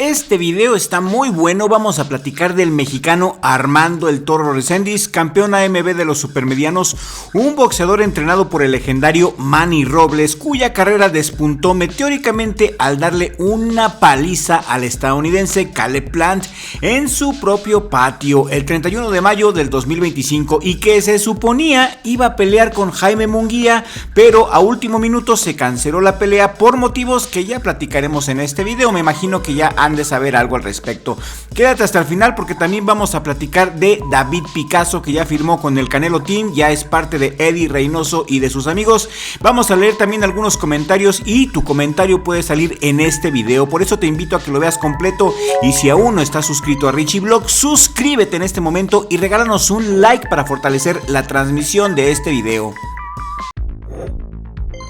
Este video está muy bueno, vamos a platicar del mexicano Armando El Toro Reséndiz, campeón AMB de los supermedianos, un boxeador entrenado por el legendario Manny Robles, cuya carrera despuntó meteóricamente al darle una paliza al estadounidense Caleb Plant en su propio patio el 31 de mayo del 2025 y que se suponía iba a pelear con Jaime Munguía, pero a último minuto se canceló la pelea por motivos que ya platicaremos en este video. Me imagino que ya han de saber algo al respecto. Quédate hasta el final porque también vamos a platicar de David Picasso, que ya firmó con el Canelo Team, ya es parte de Eddie Reynoso y de sus amigos. Vamos a leer también algunos comentarios y tu comentario puede salir en este video, por eso te invito a que lo veas completo y si aún no estás suscrito a Richie Vlog, suscríbete en este momento y regálanos un like para fortalecer la transmisión de este video.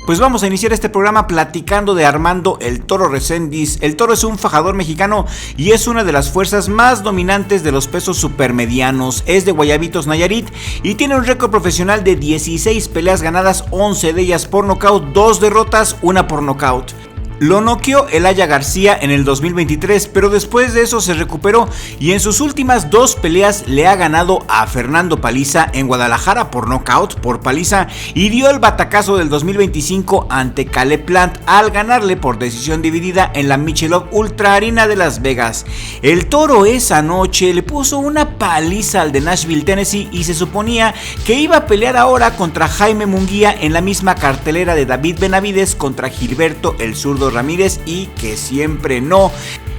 Pues vamos a iniciar este programa platicando de Armando El Toro Reséndiz. El Toro es un fajador mexicano y es una de las fuerzas más dominantes de los pesos supermedianos. Es de Guayabitos, Nayarit y tiene un récord profesional de 16 peleas ganadas, 11 de ellas por nocaut, 2 derrotas, 1 por nocaut. Lo noqueó Elaya García en el 2023, pero después de eso se recuperó y en sus últimas 2 peleas le ha ganado a Fernando Paliza en Guadalajara por nocaut, por paliza, y dio el batacazo del 2025 ante Caleb Plant al ganarle por decisión dividida en la Michelob Ultra Arena de Las Vegas. El Toro esa noche le puso una paliza al de Nashville, Tennessee, y se suponía que iba a pelear ahora contra Jaime Munguía en la misma cartelera de David Benavides contra Gilberto El Zurdo Ramírez, y que siempre no.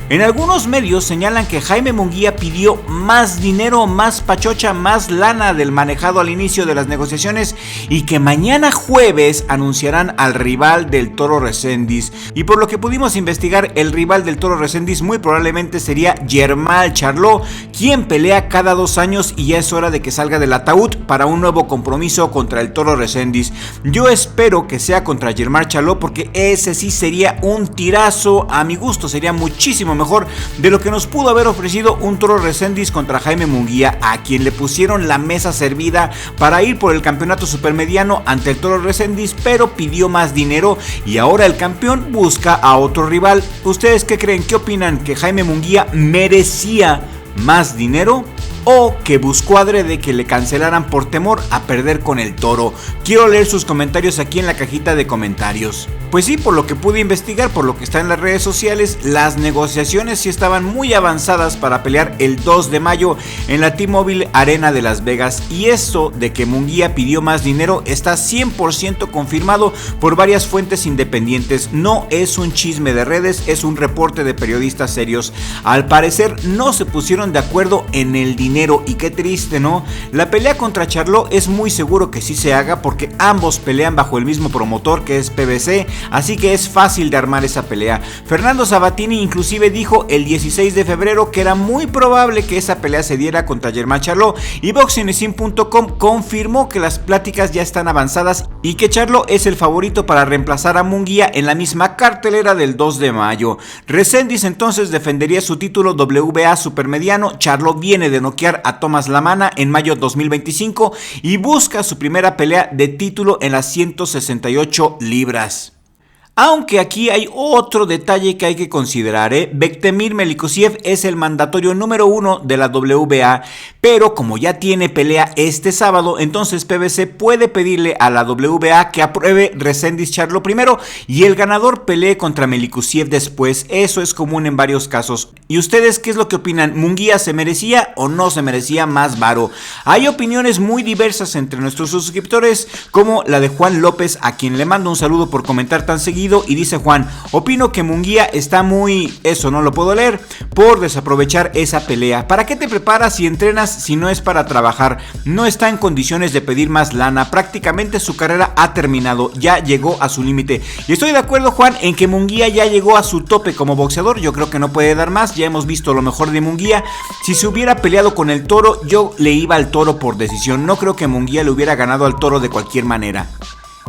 En algunos medios señalan que Jaime Munguía pidió más dinero, más pachocha, más lana del manejado al inicio de las negociaciones y que mañana jueves anunciarán al rival del Toro Reséndiz. Y por lo que pudimos investigar, el rival del Toro Reséndiz muy probablemente sería Jermall Charlo, quien pelea cada 2 años y ya es hora de que salga del ataúd para un nuevo compromiso contra el Toro Reséndiz. Yo espero que sea contra Jermall Charlo porque ese sí sería un tirazo, a mi gusto sería muchísimo mejor de lo que nos pudo haber ofrecido un Toro Reséndiz contra Jaime Munguía, a quien le pusieron la mesa servida para ir por el campeonato supermediano ante el Toro Reséndiz, pero pidió más dinero y ahora el campeón busca a otro rival. ¿Ustedes qué creen? ¿Qué opinan? ¿Que Jaime Munguía merecía más dinero o que buscó adrede que le cancelaran por temor a perder con el Toro? Quiero leer sus comentarios aquí en la cajita de comentarios. Pues sí, por lo que pude investigar, por lo que está en las redes sociales, las negociaciones sí estaban muy avanzadas para pelear el 2 de mayo en la T-Mobile Arena de Las Vegas, y eso de que Munguía pidió más dinero está 100% confirmado por varias fuentes independientes. No es un chisme de redes, es un reporte de periodistas serios. Al parecer no se pusieron de acuerdo en el dinero y qué triste, ¿no? La pelea contra Charlo es muy seguro que sí se haga porque ambos pelean bajo el mismo promotor, que es PBC, así que es fácil de armar esa pelea. Fernando Sabatini inclusive dijo el 16 de febrero que era muy probable que esa pelea se diera contra Jermall Charlo, y boxingmachine.com confirmó que las pláticas ya están avanzadas y que Charlo es el favorito para reemplazar a Munguía en la misma cartelera del 2 de mayo. Reséndiz entonces defendería su título WBA supermediano. Charlo viene de noquear a Tomás Lamana en mayo 2025 y busca su primera pelea de título en las 168 libras. Aunque aquí hay otro detalle que hay que considerar, Bektemir Melikosiev es el mandatorio número 1 de la WBA, pero como ya tiene pelea este sábado, entonces PBC puede pedirle a la WBA que apruebe Reséndiz Charlo primero y el ganador pelee contra Melikosiev después. Eso es común en varios casos. ¿Y ustedes qué es lo que opinan? ¿Munguía se merecía o no se merecía más varo? Hay opiniones muy diversas entre nuestros suscriptores, como la de Juan López, a quien le mando un saludo por comentar tan seguido. Y dice Juan: opino que Munguía está muy, eso no lo puedo leer, por desaprovechar esa pelea. ¿Para qué te preparas y entrenas si no es para trabajar? No está en condiciones de pedir más lana, prácticamente su carrera ha terminado, ya llegó a su límite. Y estoy de acuerdo, Juan, en que Munguía ya llegó a su tope como boxeador. Yo creo que no puede dar más, ya hemos visto lo mejor de Munguía. Si se hubiera peleado con el Toro, yo le iba al Toro por decisión. No creo que Munguía le hubiera ganado al Toro de cualquier manera.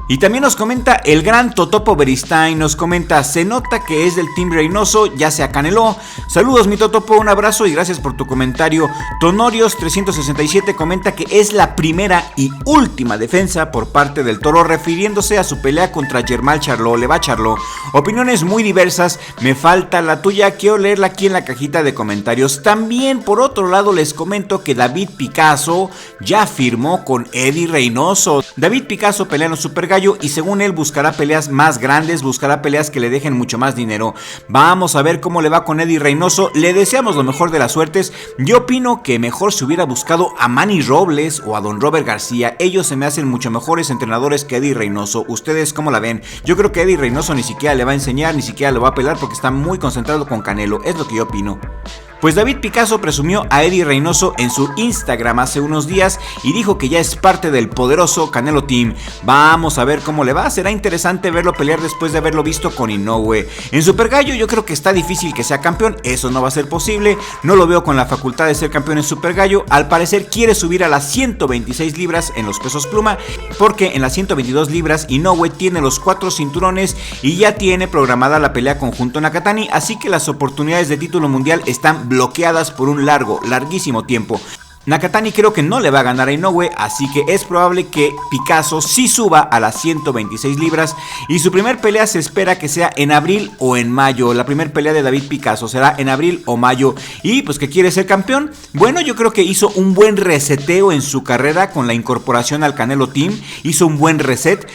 Y también nos comenta el gran Totopo Beristain, nos comenta, se nota que es del Team Reynoso, ya se acaneló. Saludos mi Totopo, un abrazo y gracias por tu comentario. Tonorios 367 comenta que es la primera y última defensa por parte del Toro, refiriéndose a su pelea contra Jermall Charlo. Le va Charlo. Opiniones muy diversas, me falta la tuya, quiero leerla aquí en la cajita de comentarios. También por otro lado les comento que David Picasso ya firmó con Eddie Reynoso. David Picasso pelea en los Super Gallo y según él buscará peleas más grandes, buscará peleas que le dejen mucho más dinero. Vamos a ver cómo le va con Eddie Reynoso, le deseamos lo mejor de las suertes. Yo opino que mejor se hubiera buscado a Manny Robles o a Don Robert García, ellos se me hacen mucho mejores entrenadores que Eddie Reynoso. ¿Ustedes cómo la ven? Yo creo que Eddie Reynoso ni siquiera le va a enseñar, ni siquiera lo va a pelar porque está muy concentrado con Canelo, es lo que yo opino. Pues David Picasso presumió a Eddie Reynoso en su Instagram hace unos días y dijo que ya es parte del poderoso Canelo Team. Vamos a ver cómo le va, será interesante verlo pelear después de haberlo visto con Inoue. En Super Gallo yo creo que está difícil que sea campeón, eso no va a ser posible, no lo veo con la facultad de ser campeón en Super Gallo. Al parecer quiere subir a las 126 libras en los pesos pluma, porque en las 122 libras Inoue tiene los 4 cinturones y ya tiene programada la pelea conjunto Nakatani, así que las oportunidades de título mundial están bloqueadas por un larguísimo tiempo. Nakatani creo que no le va a ganar a Inoue, así que es probable que Picasso sí suba a las 126 libras y su primer pelea se espera que sea en abril o en mayo. La primer pelea de David Picasso será en abril o mayo. Y pues que quiere ser campeón, bueno, yo creo que hizo un buen reseteo en su carrera con la incorporación al Canelo Team, hizo un buen reset.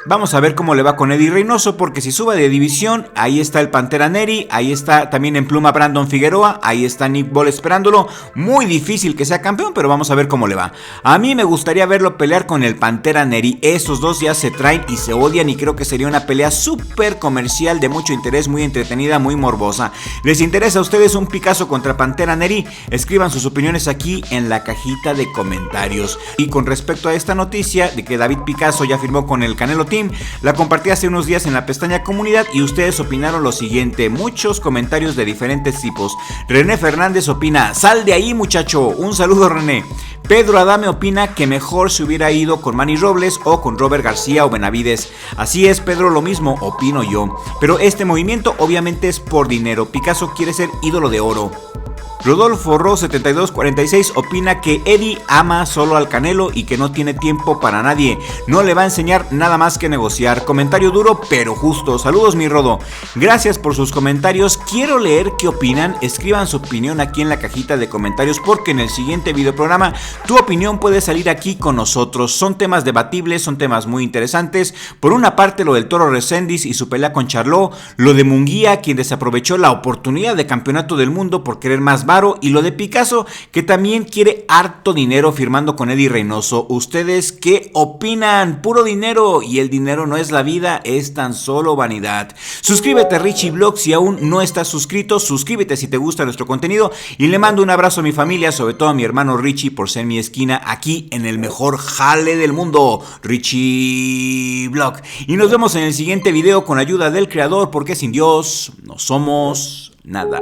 Vamos a ver cómo le va con Eddie Reynoso, porque si sube de división, ahí está el Pantera Neri, ahí está también en pluma Brandon Figueroa, ahí está Nick Ball esperándolo. Muy difícil que sea campeón, pero vamos a ver cómo le va. A mí me gustaría verlo pelear con el Pantera Neri, esos dos ya se traen y se odian y creo que sería una pelea súper comercial, de mucho interés, muy entretenida, muy morbosa. ¿Les interesa a ustedes un Picasso contra Pantera Neri? Escriban sus opiniones aquí en la cajita de comentarios. Y con respecto a esta noticia de que David Picasso ya firmó con el Canelo Team, la compartí hace unos días en la pestaña comunidad y ustedes opinaron lo siguiente, muchos comentarios de diferentes tipos. René Fernández opina, sal de ahí muchacho, un saludo René. Pedro Adame opina que mejor se hubiera ido con Manny Robles o con Robert García o Benavides. Así es Pedro, lo mismo opino yo, pero este movimiento obviamente es por dinero, Picasso quiere ser ídolo de oro. Rodolfo Ro 7246 opina que Eddie ama solo al Canelo y que no tiene tiempo para nadie, no le va a enseñar nada más que negociar. Comentario duro pero justo. Saludos mi Rodo, gracias por sus comentarios, quiero leer qué opinan, escriban su opinión aquí en la cajita de comentarios porque en el siguiente video programa tu opinión puede salir aquí con nosotros. Son temas debatibles, son temas muy interesantes. Por una parte lo del Toro Reséndiz y su pelea con Charlo, lo de Munguía quien desaprovechó la oportunidad de campeonato del mundo por querer más y lo de Picasso que también quiere harto dinero firmando con Eddie Reynoso. ¿Ustedes qué opinan? Puro dinero, y el dinero no es la vida, es tan solo vanidad. Suscríbete a Richie Vlog si aún no estás suscrito, suscríbete si te gusta nuestro contenido y le mando un abrazo a mi familia, sobre todo a mi hermano Richie por ser mi esquina aquí en el mejor jale del mundo, Richie Vlog. Y nos vemos en el siguiente video con ayuda del creador, porque sin Dios no somos nada.